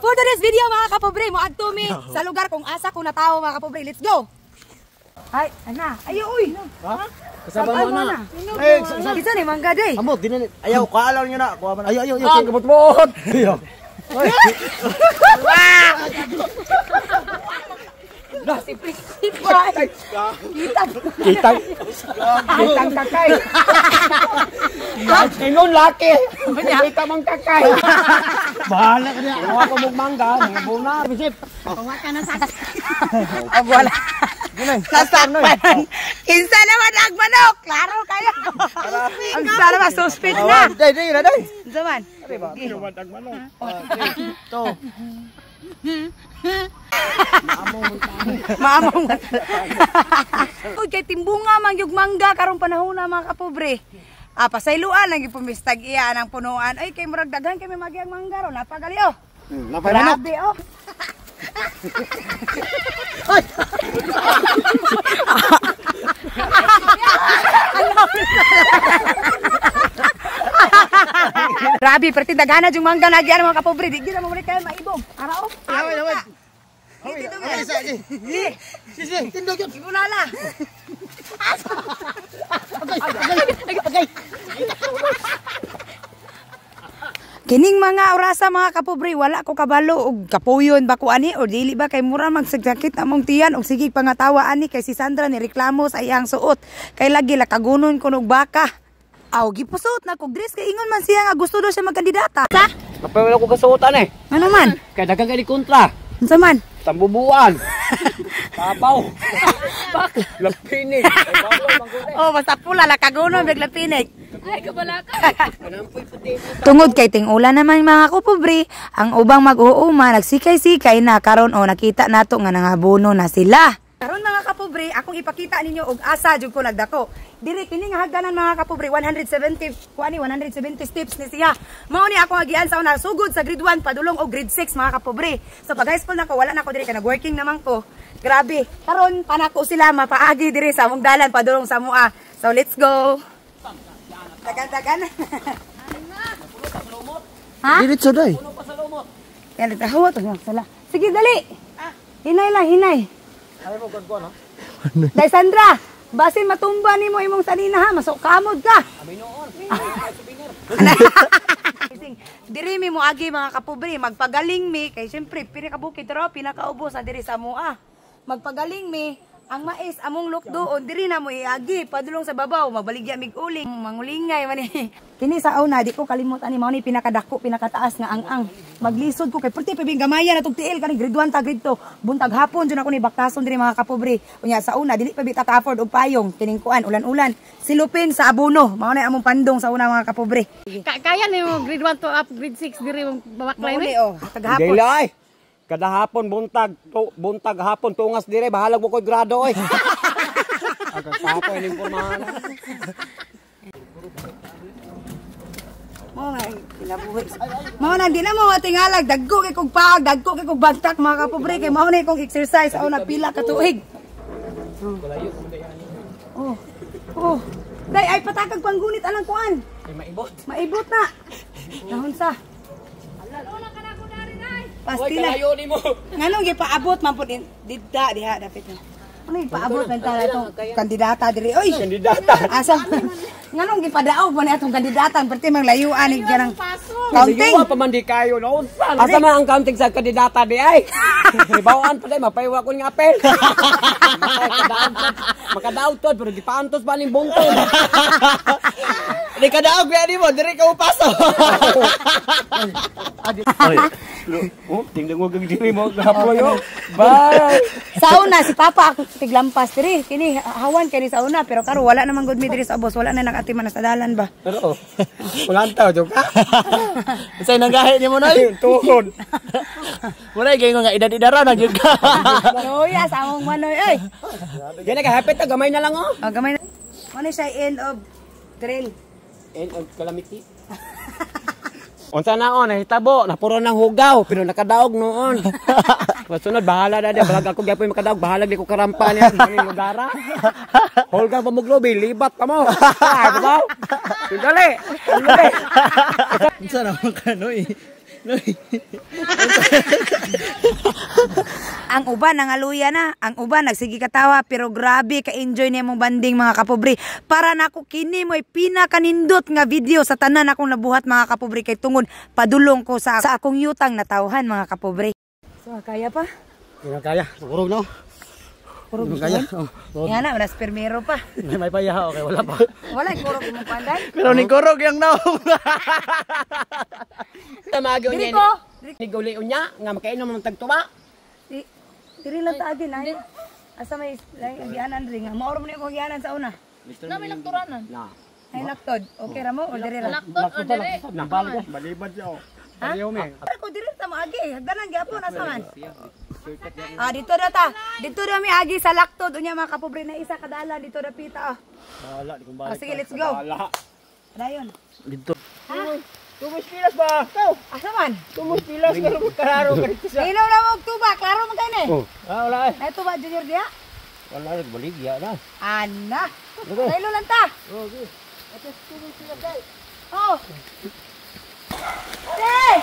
For today's video mga kapobre, mo adto mi sa lugar kung asa ko natawo mga kapobre. Let's go. Ay, ana. Ayo uy. Ha? Kasama mo na. Eh, isa ni mangga day. Amo dinani. Ayaw kaalaw niyo na. Kuha man. Ayo. Ah, gabot-bot. Ayo. Lah si Pray. Kitang kakay. Ingon laki. Kita mang kakay. Bahala ka niya. Kuha ko mong mangga, mga buna. Bisip. Kuha ka na sa. Wala. Nasakpan. Kinsa naman ang manok. Klaro kayo. Ang sana ba suspect na. Day. Zaman. To. Maamong. Uy, kay timbunga man yung mangga karong panahon na mga kapobre. Pasayluan lang yung pumistag iya ng punuan. Ay, kay murag daghan kami magyang mangga ro. Napagali oh. Grabe oh. Grabe, perti daghan yung mangga nagyan mga kapobre. Di gina mo kayo maibog. Ara oh. Tindog yun. Ibulala. Kining mga orasa mga kapobre, wala ko kabalo og kapuyon ba ko ani o dili ba kay mura magsagkit among tiyan og sige pangatawa ani kay si Sandra ni reklamo sa iyang suot kay lagi la kagunon kunog baka. Aw gipusot na kog dress kay ingon man siya nga gusto daw siya magkandidata. Sa? Kapay wala ko kasuotan eh. Ano man? Kay dagang kay kontra. Unsa man? Tambubuan. Tapaw. Bak. Lapinig. Oh, basta pula la kagunon bigla pinig. Ay, kabalaka. Tungod kay ting-ulan naman mga kapobre, ang ubang mag-uuma nagsikay-sikay na karon o nakita nato nga nangabono na sila. Karon mga kapobre, akong ipakita ninyo og asa jud ko nagdako. Diri kini nga hagdanan mga kapobre 170 steps ni siya. Mao ni ako agian sa una sugod sa grade 1 padulong og grade 6 mga kapobre. So pag high school nako wala na ko diri kay nag-working naman ko. Grabe. Karon panako sila mapaagi diri sa among dalan padulong sa mua. So let's go. Dagan. Ha? Diretso day. Yan tahawa to sala. Sige dali. Hinay. Ay mo gagwa no. Dai Sandra, basin matumba nimo imong sanina ha, masok kamod ka. Abi noon. Diri mi mo agi mga kapobre, magpagaling mi kay syempre pili ka bukid ro pinakaubos sa diri sa mua. Magpagaling mi ang mais among lukdoon diri na mo iagi padulong sa babaw magbaligya mig uling mangulingay man ni. Kini sa una di ko kalimot ani mao ni pinakadako pinakataas nga ang maglisod ko kay perti pa bing gamaya na tug tiil kani grade 1 ta grade 2 buntag hapon jud ako ni baktason diri mga kapobre. Unya sa una dili pa bita ka afford og payong kining kuan ulan-ulan silupin sa abono mao na among pandong sa una mga kapobre. Kaya ni mo grade 1 to up grade 6 diri mong babaklay ni. Oh taghapon. Dili kada hapon buntag hapon tungas dire bahalag mo koy grado oy. Aga pa ning pormahan. Mo nga kinabuhi. Mao na di na mo atingalag dagko kay kog pag dagko kay kog bagtak mga kapobre kay mao ni kong exercise aw na pila ka tuig. Oh. Day ay patakag panggunit anang kuan. Ay maibot. Maibot na. Nahon sa. Pastila. Kalayo nimo. Nganong gipaabot man pud didda diha dapat na. Ano gipaabot man ta itong kandidata diri oy. Kandidata. Asa? Nganong gipadaog man atong kandidata perti mang layuan ni ganang counting. Sige pa man di kayo no. Asa man ang counting sa kandidata di ay. Bawaan pa day mapaywa ko nga apel. Makadaog to pero gipantos ba ning buntong. Di kadaog biya mo diri ka upasok. Oy. Oh, tingnan mo gang diri mo gapoy oh. Bye. Sa una si Papa ako tiglampas diri kini hawan kini sa una pero karo wala naman gud mi diri sa boss wala na nakatiman na sa dalan ba. Pero pulantaw jud ka. Say nagahi ni mo noy. Tuhod. Mura gay nga edad-edara na jud ka. Manoy sa among manoy ay. Gani ka hapit ta gamay na lang oh. Gamay na. Ano siya end of drill. End of calamity. Unsa naon nahitabo napuro ng hugaw pero nakadaog noon. Masunod bahala na di balag ako gyapon makadaog bahala di ko karampa niya sa lugara. Holga pa mo globe libat pa mo. Ay ba? Dali. Unsa na man kanoy? Ang uban nangaluya na, ang uban nagsigi katawa pero grabe ka-enjoy niya mong banding mga kapobre. Para nako kini mo'y pinakanindot nga video sa tanan akong nabuhat mga kapobre kay tungod padulong ko sa akong yutang na tawhan mga kapobre. So kaya pa? Hindi kaya. Kurog no. Kurog Hindi kaya. Yan na, mas permero pa. May payaha okay wala pa. Wala kurog mo panday. Pero ni kurog yang naong. Tamagaw Diri niya. ko. Ni guli unya nga makainom ng tagtuwa. Diri lang ta agin ay. Asa may gianan ring. Maoro mo ni ko gianan sa una. Na may lakturanan. Na. Ay laktod. Okay ra mo o diri ra? Laktor o dire. Nabalik. Balibad siya. Ha? Ayaw me. Ako diri ta mo agi. Hagdanan gyapon asa man. Dito na ta. Dito na mi agi sa laktod unya mga kapobre na isa kadala dito na pita. Bahala di kong Oh, balik. sige, let's go. Bahala. Dayon. Dito. Ha? Tumus pilas ba? Ikaw. Asa man? Tumus pilas pero kararo ka dito sa. Ilaw na mo tuba, klaro man kay ni. Oh. Wala eh. Nay tuba junior dia. Wala baligya na. Ana. Daylo lang ta. Okay. Oh. Hey!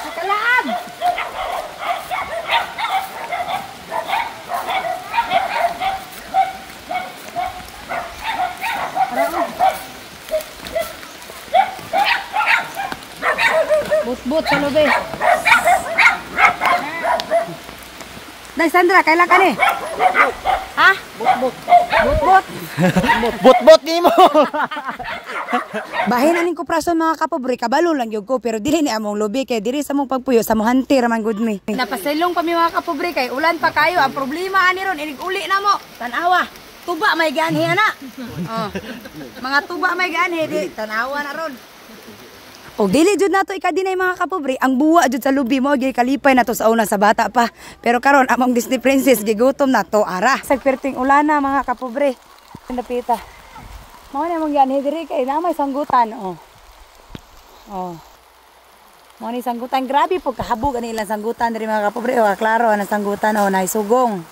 Nakalaab! But sa lobe. Day Sandra, kailan ka ni? Ha? But. Bot-bot ni mo. Bahin aning kuprason mga kapobre, kabalo lang yun ko, pero dili ni among lobi kay diri sa mong pagpuyo sa muhanti raman good me. Napasilong pa mi mga kapobre kay ulan pa kayo, ang problema ani ron inig uli na mo. Tanawa, tuba may ganhi ana. Oh. Mga tuba may ganhi di tanawa na ron. O dili jud nato ikadinay mga kapobre, ang buwa jud sa lubi mo gyud kalipay nato sa una sa bata pa. Pero karon among Disney princess gigutom na to ara. Sa perting ulana mga kapobre. Napita. Mo na mong ganhi diri kay na may sanggutan oh. Oh. Mo ni sanggutan grabe po kahabog ani ilang sanggutan diri mga kapobre oh, klaro ang sanggutan oh nay sugong.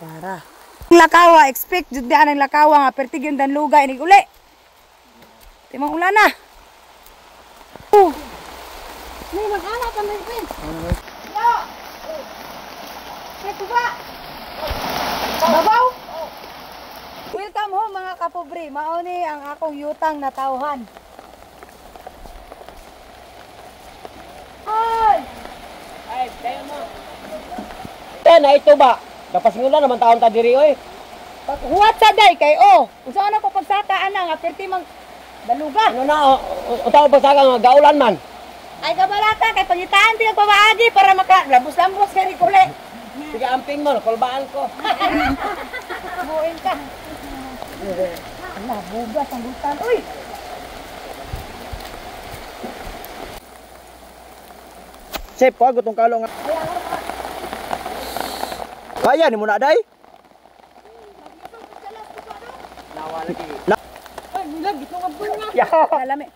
Para. Lakawa expect jud dian ang lakawa nga pertig yung danluga inig uli. Timong ulana. Oh. May mag-ana pa may friend. Yo. Ito ba? Babaw. Welcome home mga kapobre. Mauni ang akong yutang na tawhan. Hoy! Ay, tayo mo. Na ito ba? Napasingulan naman taon ta diri oy. Huwat sa day kay oh. Unsa na ko pagsataan na nga perti mang daluga. Ano na o tawo pagsaka nga gaulan man. Ay kabalaka kay pangitaan ti pamaagi para makalambos-lambos kay kuli. Sige amping mo, kulbaan ko. Buin ka. Ala, bugas ang butan. Uy! Chef, pagod tong kalo nga. Kaya ni mo na day? Nawa lagi. Alami.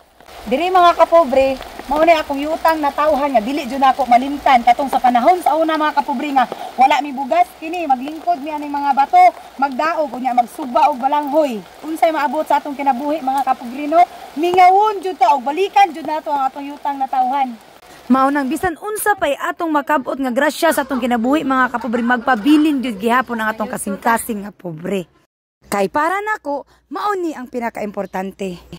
Diri mga kapobre, mao ni akong yutang na tawhan nga dili jud nako malimtan katong sa panahon sa una mga kapobre nga wala mi bugas kini maglingkod mi aning mga bato, magdaog unya magsuba og balanghoy. Unsay maabot sa atong kinabuhi mga kapobrino, mingawon jud ta og balikan jud nato ang atong yutang na tawhan. Mao nang bisan unsa pay atong makabot nga grasya sa atong kinabuhi mga kapobre magpabilin jud gihapon ang atong kasing-kasing nga pobre. Kay para nako, mao ni ang pinakaimportante.